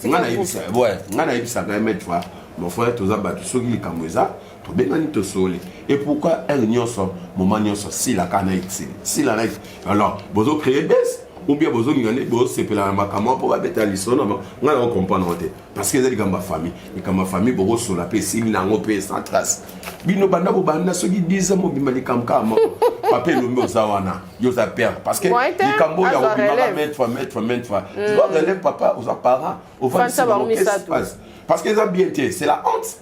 On a eu ça, ouais, on a eu ça, fois. Mon frère, tous a battu ceux qui comme ça, tout bien, on te solé. Et pourquoi elle n'y a pas, moment n'y a pas, si la canne est, si la life. Alors, vous créez baisse. Ou bien vous avez gagné, c'est pour la macamon pour la lisson, on a comprendre parce que c'est ma famille, et quand ma famille vous sur la paix, si il a un peu sans trace. Bino banda vous banda ceux qui disent moi bimali kamka moi, papa le mot zawana, yo ça perd parce que les cambo ya vous bimala mettre fois. Tu dois relève papa aux parents, aux familles parce que ça bien été, c'est la honte.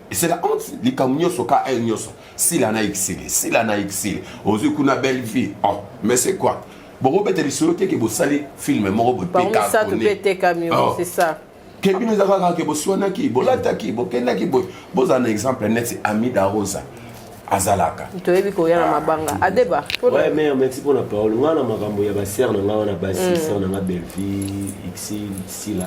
Et c'est la honte, les camions sont cas nyoso. Si la na exilé, aux yeux qu'on a belle vie. Oh, mais c'est quoi? Bon, peut-être que vous salez film, c'est ça. Que vous nous avez que vous soyez qui, vous l'attaquez, vous kenaki, vous un exemple net, c'est Ami Darosa, Azalaka. Tu es bien à ma banga. Adeba. Ouais, mais merci pour la parole. On a ma gambo, ya baser, on a basi, on a belle fille, ici là.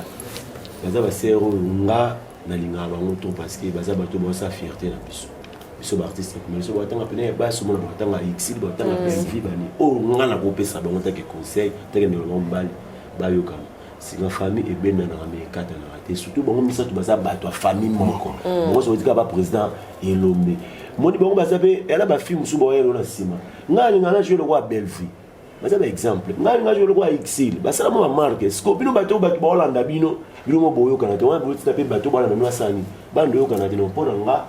Baza baser, on a na linga bango parce que baza bato bosa fierté na biso. So artiste comme so batanga pene ba so mona batanga exil batanga PNV bani o ngana ko pesa bango ta ke conseil ta ke ndelo mbali ba yoka si la famille est bien na Amerika na raté surtout bango misa to baza bato famille moko mo so tika ba président Elombe moni bango baza pe ela ba film so boyelo na sima ngani ngana jouer le roi Belfi baza ba exemple ngani ngana jouer le roi exil basala mo marque scopino bato ba Hollande bino mo boyoka na to wa bo tita pe bato bana na sani bando yoka na tino pona nga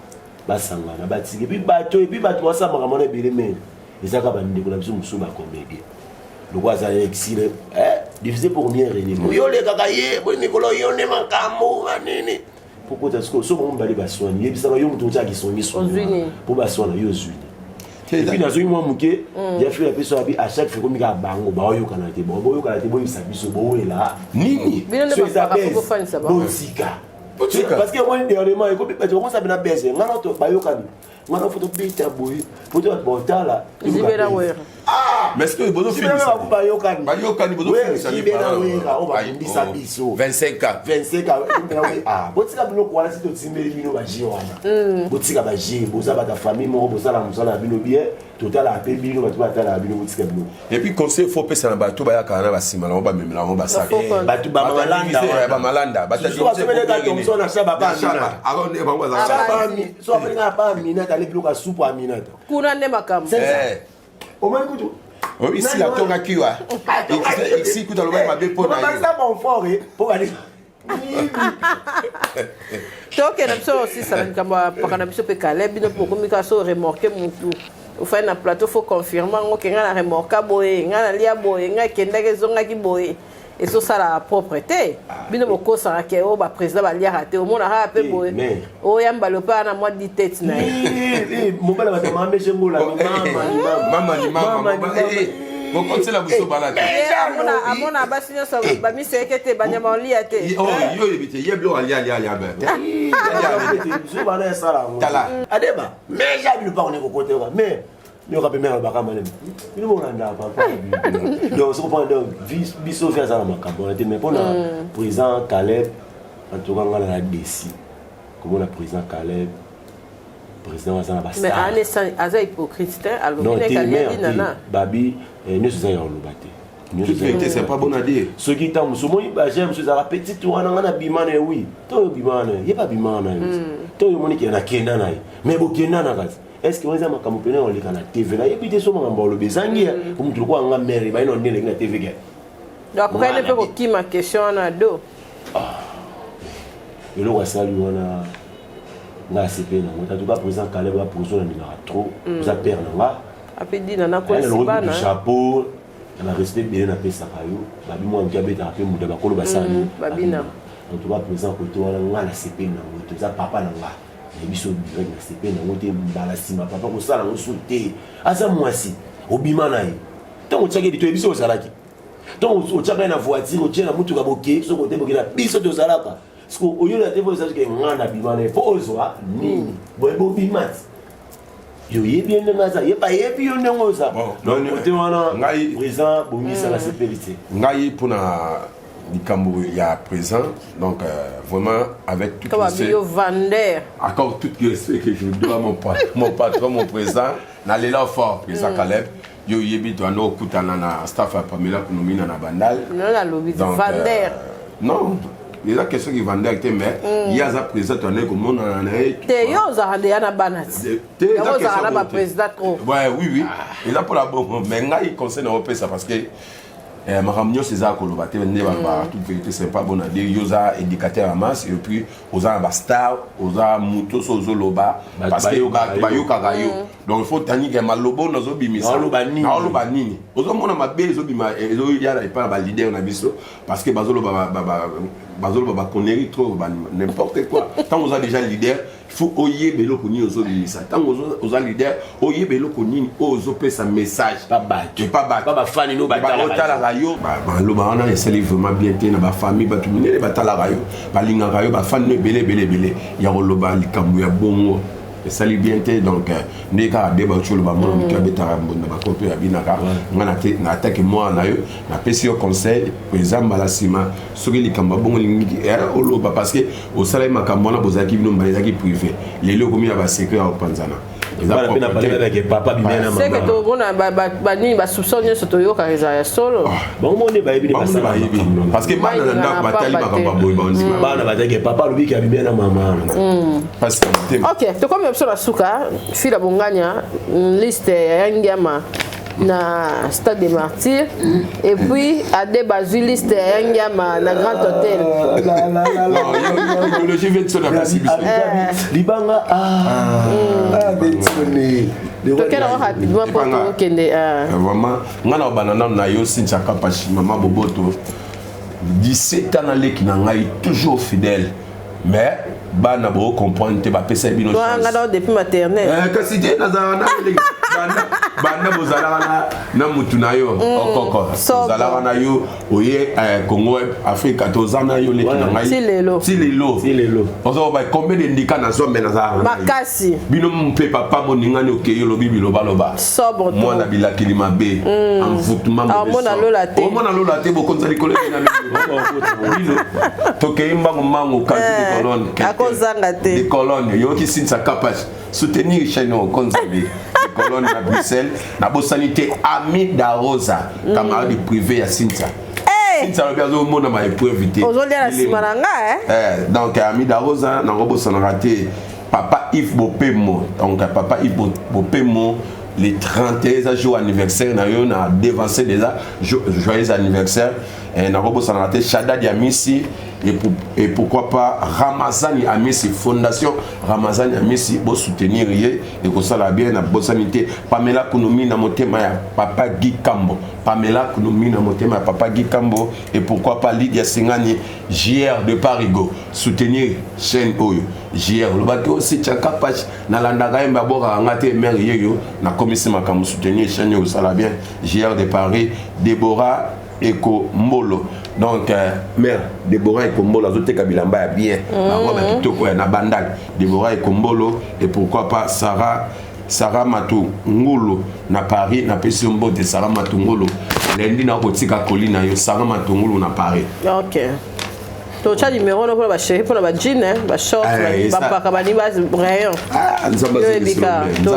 basangana batiki puis bato et puis bato wasama kamona bilemene ezaka bandeko na biso musu ba comédie lokwa za exilé diffusé pour mieux régner yo le kaka ye bo nikolo yo ne makambo nini pourquoi est-ce que so bon bali baswani yebisaka yo mutu tjaki songi songi pour baswana yo zwini et puis nazo moi muke ya fait la personne abi à chaque fois comme ka bango ba yo kana te bo yo kana te bo yisa biso bo wela nini so ça botika parce que moi dernièrement il faut pas dire on ça bien baisser ngana to bayokani ngana photo bita boy photo botala libera wera mais est-ce que bozo finit bayokani bozo finit ça libera wera on va ndisa biso 25 ah botika bino kwa si to timbeli bino ba jiwana botika ba ji boza ba ta famille mo boza la musala bino bien total a pe bino ba to tala bino botika bino et puis conseil faut pesa na bato ba yakana ba sima na ba memela ba saka bato ba malanda ba ta so na shaba pa mina alors ne bango za shaba mi so apelanga pa mina ta le bloka soupe a mina to kuna ne makambo o mani kutu o ici la tonga kiwa ici kuta lo ba be pona yo ba sa bon fort pour aller Donc na biso aussi ça ngamba pakana biso pe Caleb bino pour mika so remorquer mutu au fait na plateau faut confirmer ngo nga na remorka boye nga na lia boye nga kenda ke zonga ki boye et so ça la propreté bino boko sa ke o ba président ba lia raté au mona ha pe boye o yamba le pa na moi di tête na mon bala ba mama jengola mama Bon, c'est la bouche balade. Amona basino so ba mi sekete banyama lia te. Oh, yo yebite, yeblo alia ben. So ba na sala. Tala. Adeba, mais j'ai vu pas on est côté mais nous rappelle même ba kamane. Nous mon anda papa. Donc, so prend donc biso faire ça na makambo, mais pour le président Caleb en tout cas on a décidé. Comment le président Caleb président Azana Basta. Mais Aza hypocrite, alors Babi, nous sommes en Lobate. C'est pas bon à dire. Ce qui est en Soumou, j'aime ce la petite ou un bimane, oui. Toi, bimane, il n'y a pas bimane. Toi, il y a un Kenana. Mais vous Kenana, est-ce que vous avez un camopéné en ligne à la TV? Et puis, des sommes en bol, des années, comme tu vois, en mer, il va y avoir une TV. Donc, pourquoi il ne peut pas qui ma question à dos? Et là, on va saluer. Na CP na en tout cas président Caleb va poser un numéro trop ça perd là apedi na ko sibana chapeau na respect bien na pesa kayo babi mo nkia beta pe muda bakolo basani babina en tout cas président ko to na CP na moto za papa na nga et biso direct na CP na moto mbala sima papa ko sala ngo souté asa mwasi obima na ye tant tchake di to biso salaki tant o tchaka na voiture o tchena mutu ka boke so ko te boke na biso to salaka. Parce qu'au lieu de te voir ça, je suis bimane pozoa nini bobo bimat yo yebi ndengaza yepa yebi yo ndengoza donc te wana ngai président bongisa la sécurité ngai pona likambo ya présent donc vraiment avec tout le vendeur encore tout le respect que je dois mon patron mon président na lela fort président Caleb yo yebi to ando kutana na staff Pamela Kunomina na bandal non la lobby vendeur non. Les gens qui sont vendus avec tes mères, il y a un président qui est comme on a un œil. T'es yo, ça a des anabanas. T'es yo, ça a un président trop. Ouais, oui. Et là pour la bonne, mais il conseille de ça parce que ma ramio c'est ça qu'on va te vendre toute vérité c'est pas bon à dire yoza éducateur à masse et puis oza basta oza muto sozo loba parce que ba yo kagayo donc il faut tani que malobo nozo bimisa na loba nini ozo mona mabe zo bima ezo ya pas ba leader na biso parce que bazolo ba connerie trop n'importe quoi tant oza déjà leader il faut oyer belo koni ozo bimisa tant oza leader oyer belo koni ozo pesa message pas ba fani no ba yo baloba wana esali vraiment bien te na bafamille bato minene batalaka yo balingaka yo bafani belé ya koloba likambo ya bongo esali bien te donc nde kaka de baotoloba mona moto abetaka mbonda bakope ya binaka nga na atake mwana na yo napesi yo conseil eza mbala nsima soki likambo ya bongo lingi oloba parce que osalai makambo wana bozalaki bino mbala ezalaki privé lelo okomi na basekret ya kopanzana papa bimena c'est que to bona ba ni ba soupçon nyonso to yoka eza solo bon mo ne ba yebi parce que bana na ndako batali makambo boy ba bana bataki papa lobi ki bimena mama parce que OK to comme option la suka fila bonganya liste ya ngama na Stade des Martyrs et puis à des basilistes yangama na Grand Hôtel le je vais te la libanga betoni to quel rapidement pour kende vraiment ngana banana na yo sincha kapashi mama boboto 17 ans leki na ngai toujours fidèle mais bana bo comprendre te ba pesa bino ngana depuis maternelle kasi te nazana bana bozala na mutu na yo okoko zala na yo oye Congo Afrique tozana yo leki na ngai silelo ozo ba combien de ndika na zo mena za makasi bino mpe papa moningani okeyo lobi biloba sobre moi na bilakili mabe envoûtement mona lola te bokonza likolo na bino tokeyimba mango kasi de colonne des colonnes yo qui signe sa capacité soutenir chaîne au conserver colonne à Bruxelles na bo sanité ami Darosa camarade privé à Sinta Sinta le biazo mona ma éviter aujourd'hui la simananga donc ami Darosa na robo sanarate papa Yves Bopemo donc papa Yves Bopemo les 31 jours anniversaire na yo na dévancé déjà joyeux anniversaire Narobo Sanate, Shaddad Amisi, et pourquoi pas Ramazani Amisi, Fondation Ramazani Amisi, pour soutenir et que ça la bien, la bonne sanité. Pamela Kounoumi, na motema ya Papa Guy Kambo. Pamela Kounoumi, na motema ya Papa Guy Kambo, et pourquoi pas Lydia Singani, JR de Parigo, soutenir chaîne Oyo. JR, le bateau aussi, Tchakapach, Nalandaga, Mbabora, Angate, Mère Yeyo, na commission Makamu, soutenir chaîne Oyo, ça la bien, JR de Paris, Déborah, Eko Mbolo. Donc, mère, Déborah Eko Mbolo, Azote Kabilamba bien, na Bandal, Déborah Eko Mbolo, et pourquoi pas Sarah Matou Ngolo, na Paris, na Pesombo de Sarah Matou Ngolo, lundi na Kotika Colina, Sarah Matou Ngolo na Paris. Ok. Tu as numéro pour la chérie, pour la jean, la short, la pakabani base rayon. Ah, nzamba zongi selon.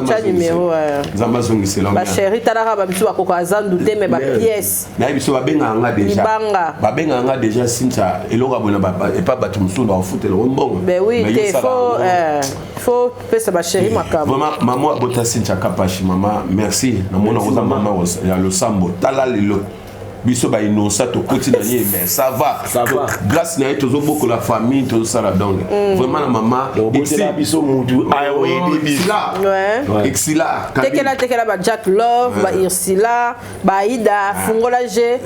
Tu as numéro. Nzamba zongi selon. La chérie, tu as la rabe biso akoko azandu te mais ba pièce. Na biso ba benga nga déjà. Ba benga nga déjà sinta elonga bona ba et pas batu musu ba foot le mbongo. Ben oui, il faut pesa ba chérie makabo. Maman abota sinta kapashi maman, merci. Na mona oza maman ya lo sambo. Tala lelo. Biso ba innocent to continue mais ça va grâce na eto zo beaucoup la famille to ça la donc vraiment la maman ici biso mutu ayo là ouais excila tekela ba Jack Love ba Irsila ba Ida Fungola G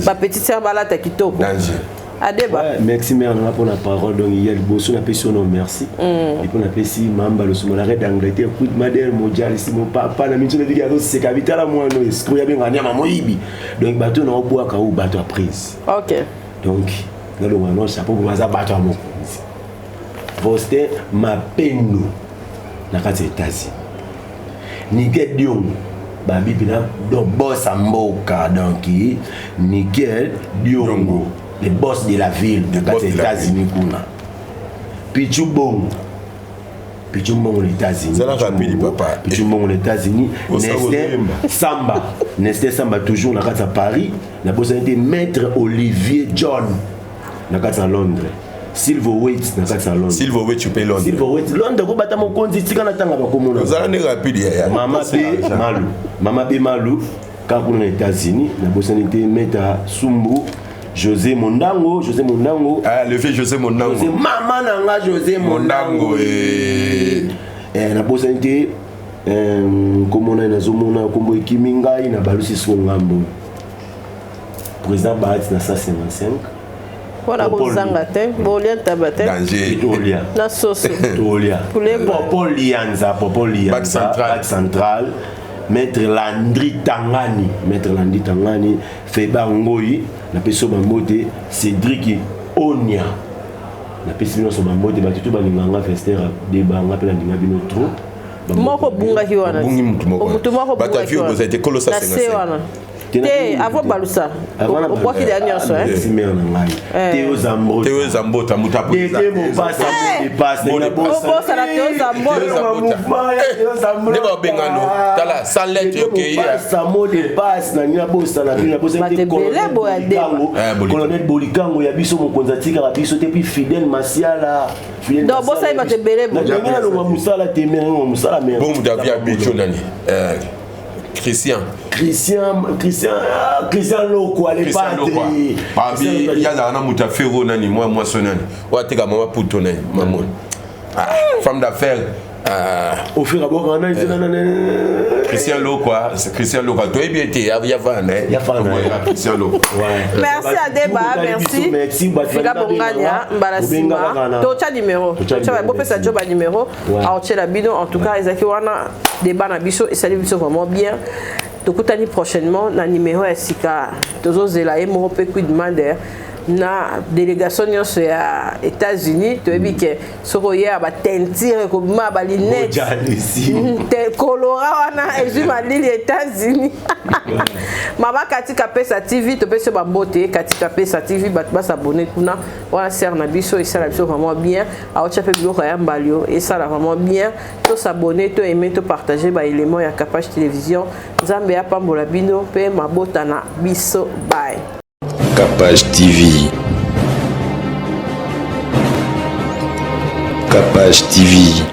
ba petite sœur balata kitoko danger. Ouais, merci mère pour la parole donc il y a le bosso la personne merci et puis on appelle si mamba le somo la red d'Angleterre coup de madère mondial ici mon papa na minute de dire c'est capital à moi non est-ce qu'il y a bien gagné maman ibi donc bateau na bois ka ou bateau à prise OK donc là le non chapeau pour ça bateau à mon poster ma pendo na kati États-Unis Nigel Dion babi bina do boss amboka donc Nigel Diongo les boss de la ville de les États-Unis kuna Pichubong aux États-Unis c'est la rapide papa Pichubong aux États-Unis Nesté Samba toujours na kati à Paris na bossa été maître Olivier John na kati à Londres Silverweight na kati à Londres Silverweight tu peux Londres Londres ko bata mo konzi tika na tanga ba komona vous allez rapide ya Mama B Malou quand on aux États-Unis na bossa été maître Sumbu José Mondango. Ah, le vieux José Mondango. Maman nanga José Mondango. Na posante comme on a nazomona kombo Kiminga na balusi songambo. Président Bahati na 155. Voilà bozanga te, bolia tabate. Danger. Tolia. Na sauce. Tolia. Popol Lianza. Bac central. Maître Landry Tangani, Feba Ngoyi, na peso bambote Cédric Onia. Na peso bino so bambote batutu balinganga festera de banga pela ndinga bino trop. Moko bunga hiwana. Mutu moko. Batafi vous avez été colossal 55. Te avant balusa. Au quoi qu'il y a nyonso hein. Simer na ngai. Théo Zambo tamuta po. Théo mo passe na bossa na Théo Zambo. Ne ba bengano. Tala sans lettre OK. Samo de passe na nya bossa na Colonel Bolikango ya biso mokonza tika ba biso te puis Fidèle Masiala. Donc bossa ba te belé bo. Na lo musala te mer musala mer. Bon David Abicho nani. Christian Loko à l'époque. Il y a un mouta ferro nani moi sonani. Wa teka mama puto nani maman. Femme d'affaires au fur et à mesure Christian Loko Christian Loko toi bien été il y a Christian Loko. Merci à Débat merci Fika Bongania Mbalasima tocha numéro tocha bo pesa job numéro a otela bino en tout cas ezaki wana Débat na biso et salut biso vraiment bien tokutani prochainement na numéro ya sika tozozela ye mo pe ku demander na délégation nyonso ya États-Unis toyebi ke soko ya ba tentire ko ma ba lunette te colora wana ezuma lili États-Unis mama katika pesa TV to pesa ba mbote katika pesa TV ba s'abonner kuna wana ser na biso et ça la biso vraiment bien a ocha pe biloko ya mbalio et ça la vraiment bien to s'abonner to aimer to partager ba éléments ya Kapach télévision Nzambe ya pambola bino pe mabota na biso bye Kapach TV. Kapach TV.